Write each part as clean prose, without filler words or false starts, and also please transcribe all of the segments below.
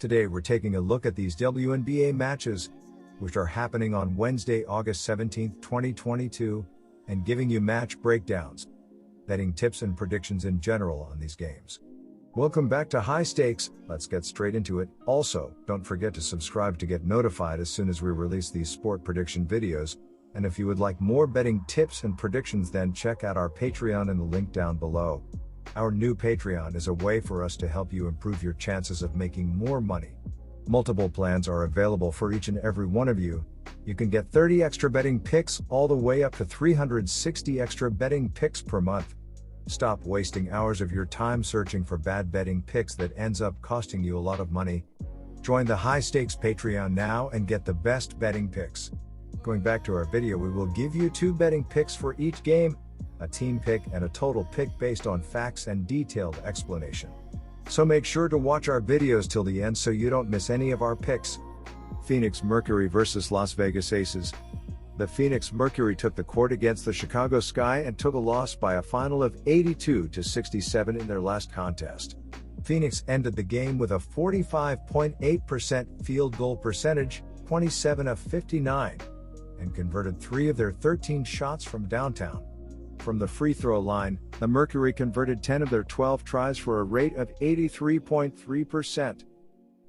Today we're taking a look at these WNBA matches, which are happening on Wednesday, August 17, 2022, and giving you match breakdowns, betting tips and predictions in general on these games. Welcome back to High Stakes. Let's get straight into it. Also, don't forget to subscribe to get notified as soon as we release these sport prediction videos. And if you would like more betting tips and predictions, then check out our Patreon in the link down below. Our new Patreon is a way for us to help you improve your chances of making more money. Multiple plans are available for each and every one of you. You can get 30 extra betting picks all the way up to 360 extra betting picks per month. Stop wasting hours of your time searching for bad betting picks that ends up costing you a lot of money. Join the High Stakes Patreon now and get the best betting picks. Going back to our video, we will give you 2 betting picks for each game, a team pick and a total pick based on facts and detailed explanation. So make sure to watch our videos till the end so you don't miss any of our picks. Phoenix Mercury versus Las Vegas Aces. The Phoenix Mercury took the court against the Chicago Sky and took a loss by a final of 82-67 in their last contest. Phoenix ended the game with a 45.8% field goal percentage, 27 of 59, and converted 3 of their 13 shots from downtown. From the free throw line, the Mercury converted 10 of their 12 tries for a rate of 83.3%.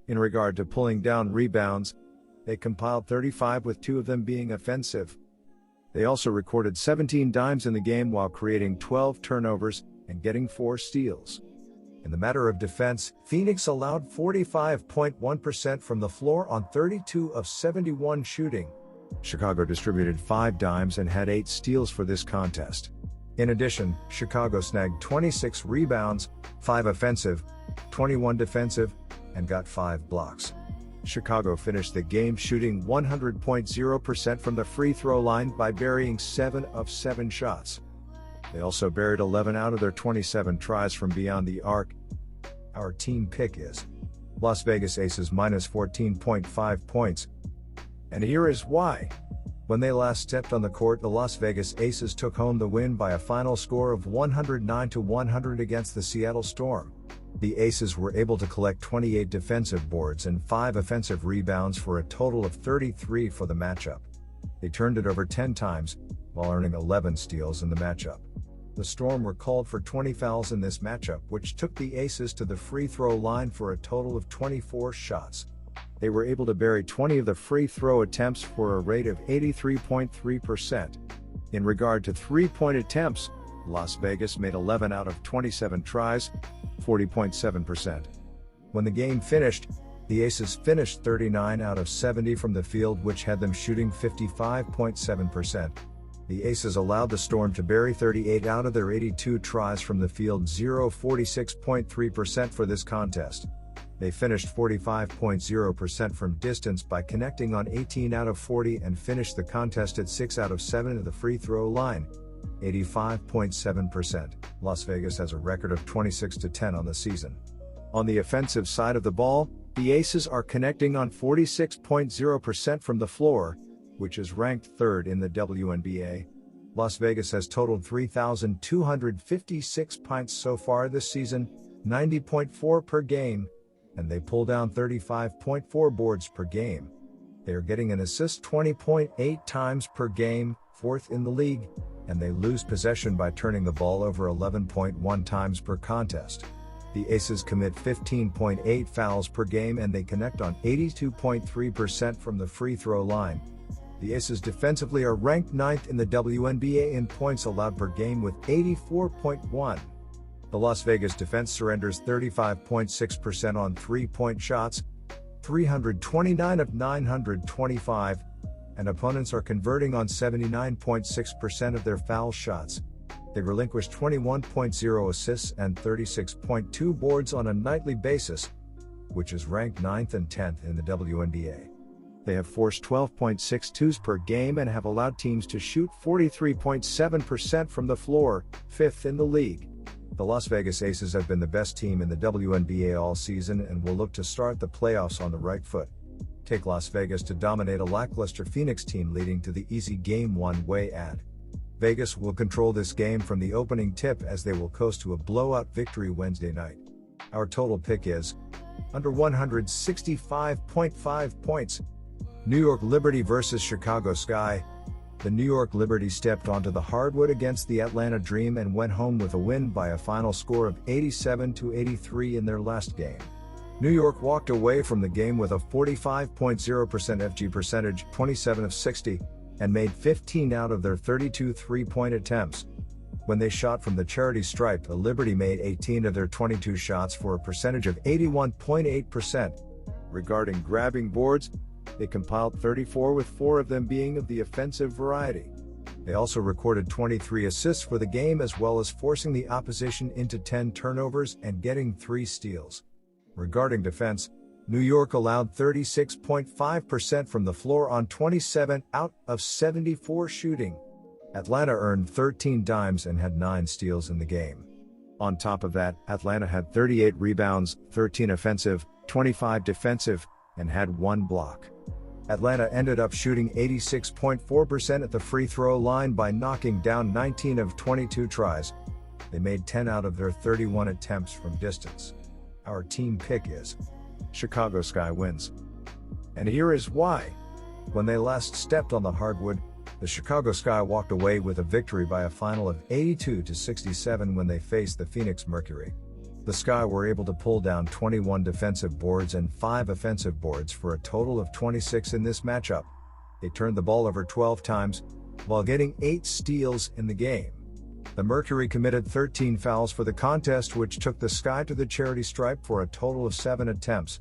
In regard to pulling down rebounds, they compiled 35 with 2 of them being offensive. They also recorded 17 dimes in the game while creating 12 turnovers and getting 4 steals. In the matter of defense, Phoenix allowed 45.1% from the floor on 32 of 71 shooting. Chicago distributed 5 dimes and had 8 steals for this contest. In addition, Chicago snagged 26 rebounds, 5 offensive, 21 defensive, and got 5 blocks. Chicago finished the game shooting 100.0% from the free throw line by burying 7 of 7 shots. They also buried 11 out of their 27 tries from beyond the arc. Our team pick is Las Vegas Aces minus 14.5 points. And here is why. When they last stepped on the court, the Las Vegas Aces took home the win by a final score of 109-100 against the Seattle Storm. The Aces were able to collect 28 defensive boards and 5 offensive rebounds for a total of 33 for the matchup. They turned it over 10 times, while earning 11 steals in the matchup. The Storm were called for 20 fouls in this matchup, which took the Aces to the free throw line for a total of 24 shots. They were able to bury 20 of the free throw attempts for a rate of 83.3%. In regard to three-point attempts, Las Vegas made 11 out of 27 tries, 40.7%. When the game finished, the Aces finished 39 out of 70 from the field, which had them shooting 55.7%. The Aces allowed the Storm to bury 38 out of their 82 tries from the field, 46.3% for this contest. They finished 45.0% from distance by connecting on 18 out of 40 and finished the contest at 6 out of 7 at the free throw line, 85.7%. Las Vegas has a record of 26-10 on the season. On the offensive side of the ball, the Aces are connecting on 46.0% from the floor, which is ranked 3rd in the WNBA. Las Vegas has totaled 3,256 points so far this season, 90.4 per game, and they pull down 35.4 boards per game. They are getting an assist 20.8 times per game, 4th in the league, and they lose possession by turning the ball over 11.1 times per contest. The Aces commit 15.8 fouls per game and they connect on 82.3% from the free throw line. The Aces defensively are ranked 9th in the WNBA in points allowed per game with 84.1. The Las Vegas defense surrenders 35.6% on three-point shots, 329 of 925, and opponents are converting on 79.6% of their foul shots. They relinquish 21.0 assists and 36.2 boards on a nightly basis, which is ranked 9th and 10th in the WNBA. They have forced 12.6 twos per game and have allowed teams to shoot 43.7% from the floor, 5th in the league. The Las Vegas Aces have been the best team in the WNBA all season and will look to start the playoffs on the right foot. Take Las Vegas to dominate a lackluster Phoenix team, leading to the easy game one-way ad. Vegas will control this game from the opening tip as they will coast to a blowout victory Wednesday night. Our total pick is under 165.5 points. New York Liberty versus Chicago Sky. The New York Liberty stepped onto the hardwood against the Atlanta Dream and went home with a win by a final score of 87-83 in their last game. New York walked away from the game with a 45.0% FG percentage, 27 of 60, and made 15 out of their 32 three-point attempts. When they shot from the charity stripe, the Liberty made 18 of their 22 shots for a percentage of 81.8%. Regarding grabbing boards, they compiled 34, with 4 of them being of the offensive variety. They also recorded 23 assists for the game, as well as forcing the opposition into 10 turnovers and getting 3 steals. Regarding defense, New York allowed 36.5% from the floor on 27 out of 74 shooting. Atlanta earned 13 dimes and had 9 steals in the game. On top of that, Atlanta had 38 rebounds, 13 offensive, 25 defensive, and had 1 block. Atlanta ended up shooting 86.4% at the free throw line by knocking down 19 of 22 tries. They made 10 out of their 31 attempts from distance. Our team pick is Chicago Sky wins. And here is why. When they last stepped on the hardwood, the Chicago Sky walked away with a victory by a final of 82-67 when they faced the Phoenix Mercury. The Sky were able to pull down 21 defensive boards and 5 offensive boards for a total of 26 in this matchup. They turned the ball over 12 times, while getting 8 steals in the game. The Mercury committed 13 fouls for the contest, which took the Sky to the charity stripe for a total of 7 attempts.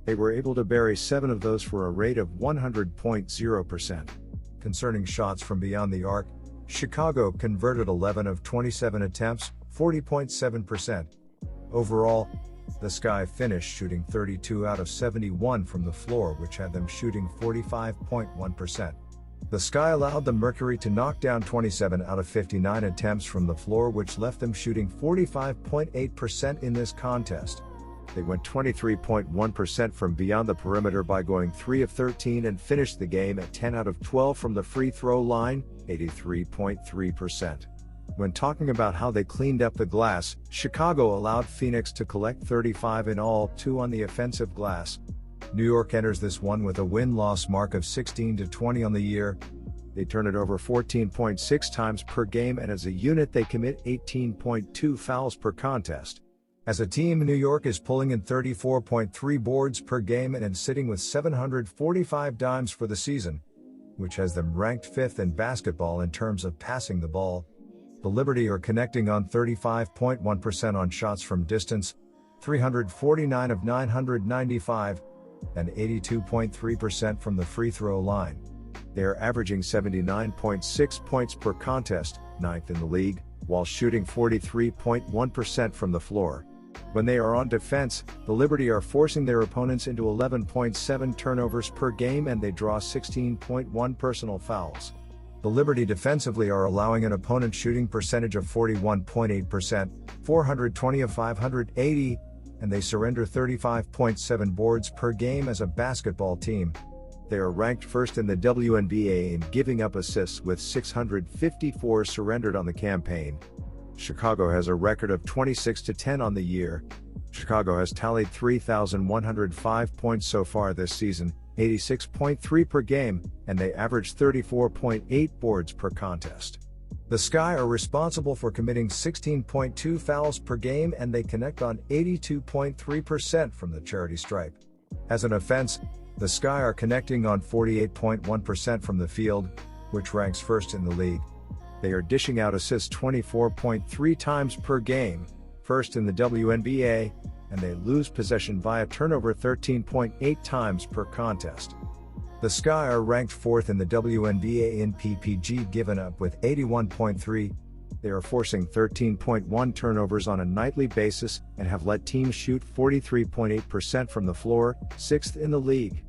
They were able to bury 7 of those for a rate of 100.0%. Concerning shots from beyond the arc, Chicago converted 11 of 27 attempts, 40.7%. Overall, the Sky finished shooting 32 out of 71 from the floor, which had them shooting 45.1%. The Sky allowed the Mercury to knock down 27 out of 59 attempts from the floor, which left them shooting 45.8% in this contest. They went 23.1% from beyond the perimeter by going 3 of 13 and finished the game at 10 out of 12 from the free throw line, 83.3%. When talking about how they cleaned up the glass, Chicago allowed Phoenix to collect 35 in all, 2 on the offensive glass. New York enters this one with a win-loss mark of 16-20 on the year. They turn it over 14.6 times per game, and as a unit they commit 18.2 fouls per contest. As a team, New York is pulling in 34.3 boards per game and sitting with 745 dimes for the season, which has them ranked 5th in basketball in terms of passing the ball. The Liberty are connecting on 35.1% on shots from distance, 349 of 995, and 82.3% from the free throw line. They are averaging 79.6 points per contest, 9th in the league, while shooting 43.1% from the floor. When they are on defense, the Liberty are forcing their opponents into 11.7 turnovers per game, and they draw 16.1 personal fouls. The Liberty defensively are allowing an opponent shooting percentage of 41.8%, 420 of 580, and they surrender 35.7 boards per game as a basketball team. They are ranked 1st in the WNBA in giving up assists with 654 surrendered on the campaign. Chicago has a record of 26-10 on the year. Chicago has tallied 3,105 points so far this season, 86.3 per game, and they average 34.8 boards per contest. The Sky are responsible for committing 16.2 fouls per game, and they connect on 82.3% from the charity stripe. As an offense, the Sky are connecting on 48.1% from the field, which ranks 1st in the league. They are dishing out assists 24.3 times per game, 1st in the WNBA, and they lose possession via turnover 13.8 times per contest. The Sky are ranked 4th in the WNBA in PPG given up with 81.3. They are forcing 13.1 turnovers on a nightly basis and have let teams shoot 43.8% from the floor, 6th in the league.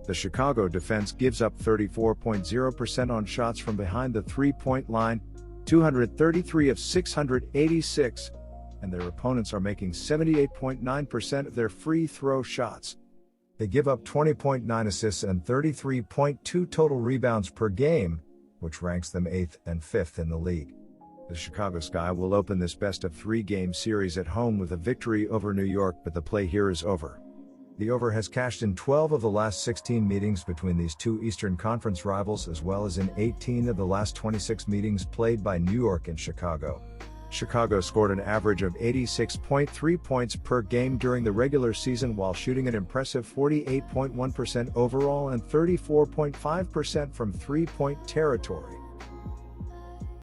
The Chicago defense gives up 34.0% on shots from behind the three-point line, 233 of 686, and their opponents are making 78.9% of their free throw shots. They give up 20.9 assists and 33.2 total rebounds per game, which ranks them 8th and 5th in the league. The Chicago Sky will open this best-of-3 game series at home with a victory over New York, but the play here is over. The over has cashed in 12 of the last 16 meetings between these two Eastern Conference rivals, as well as in 18 of the last 26 meetings played by New York and Chicago. Chicago scored an average of 86.3 points per game during the regular season while shooting an impressive 48.1% overall and 34.5% from three-point territory.